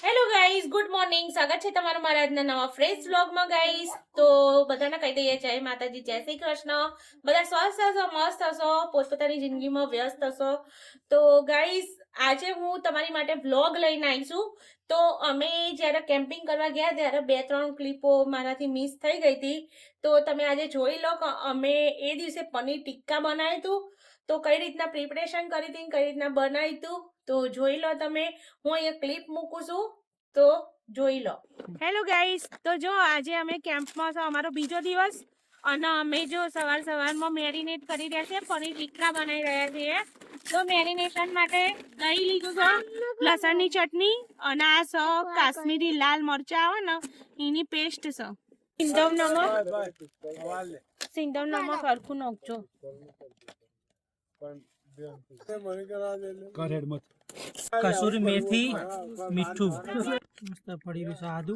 Hello guys, good morning. સ્વાગત છે તમારું મારા આજના નવા ફ્રેશ વ્લોગમાં ગાઈઝ. તો બધાને કહી દઈએ જય માતાજી, જય શ્રી કૃષ્ણ. બધા સ્વસ્થ હશો, મસ્ત હશો, પોતપોતાની જિંદગીમાં વ્યસ્ત હશો. તો ગાઈઝ, આજે હું તમારી માટે વ્લોગ લઈને આવી છું. તો અમે જ્યારે કેમ્પિંગ કરવા ગયા ત્યારે 2-3 ક્લિપો મારાથી મિસ થઈ ગઈ હતી. તો તમે આજે જોઈ લો કે અમે એ દિવસે પનીર ટિક્કા બનાવ્યું હતું. તો કઈ રીતના પ્રિપરેશન કરી હતી, કઈ રીતના બનાવ્યું હતું તો જોઈ લો તમે. હું અહીંયા ક્લિપ મૂકું છું તો જોઈ લો. હેલો ગાઈસ, તો જો આજે અમે કેમ્પમાં છે, અમારો બીજો દિવસ. અને અમે જો સવારમાં મેરિનેટ કરી રહ્યા છે, પનીર ટિક્કા બનાવી રહ્યા છીએ. તો મેરિનેશન માટે દહીં લીધું છે, લસણની ચટણી અને આ સ કાશ્મીરી લાલ મરચા આવે ને એની પેસ્ટ છે. સિંધવ નમક હરખું નાખજો. કસૂરી મેથી, મીઠું, મસ્ત પડી રહ્યું છે આદુ,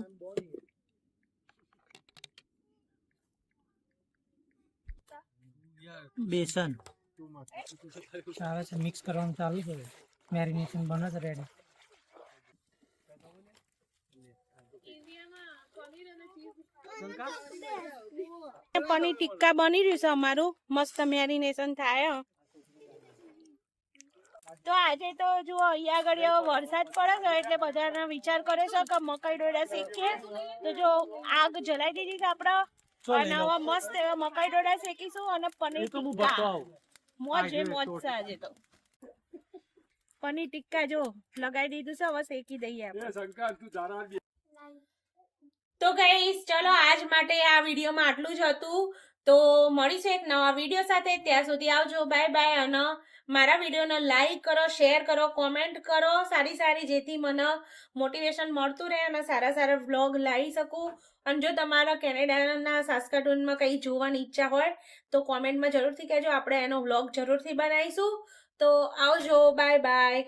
બેસન ચાલે છે, મિક્સ કરવાનું ચાલુ છે. મેરિનેશન બને છે રેડી. પનીર ટિક્કા બની રહ્યું છે અમારું, મસ્ત મેરિનેશન થાય. તો આજે તો જો અહીંયા આગળ વરસાદ પડે છે એટલે બધાના વિચાર કરે છે કે મકાઈ ડોડા શેકીએ. તો જો આગ જલાઈ દીધી છે આપણે અને હવે મસ્ત એવા મકાઈ ડોડા શેકીશું અને પનીર ટિક્કા. મોજ છે આજે તો. પનીર ટિક્કા જો લગાઈ દીધું છે, હવે શેકી દઈએ આપણે. તો ગાઈસ, ચલો આજ માટે આ વિડીયોમાં આટલું જ હતું. તો મળીશું એક નવા વિડીયો સાથે. ત્યાં સુધી આવજો, બાય બાય. અને મારા વિડીયોને લાઈક કરો, શેર કરો, કોમેન્ટ કરો સારી જેથી મને મોટિવેશન મળતું રહે અને સારા વ્લોગ લાવી શકું. અને જો તમારા કેનેડાના સાસ્કાટૂનમાં કંઈ જોવાની ઈચ્છા હોય તો કોમેન્ટમાં જરૂરથી કહેજો, આપણે એનો વ્લોગ જરૂરથી બનાવીશું. તો આવજો, બાય બાય.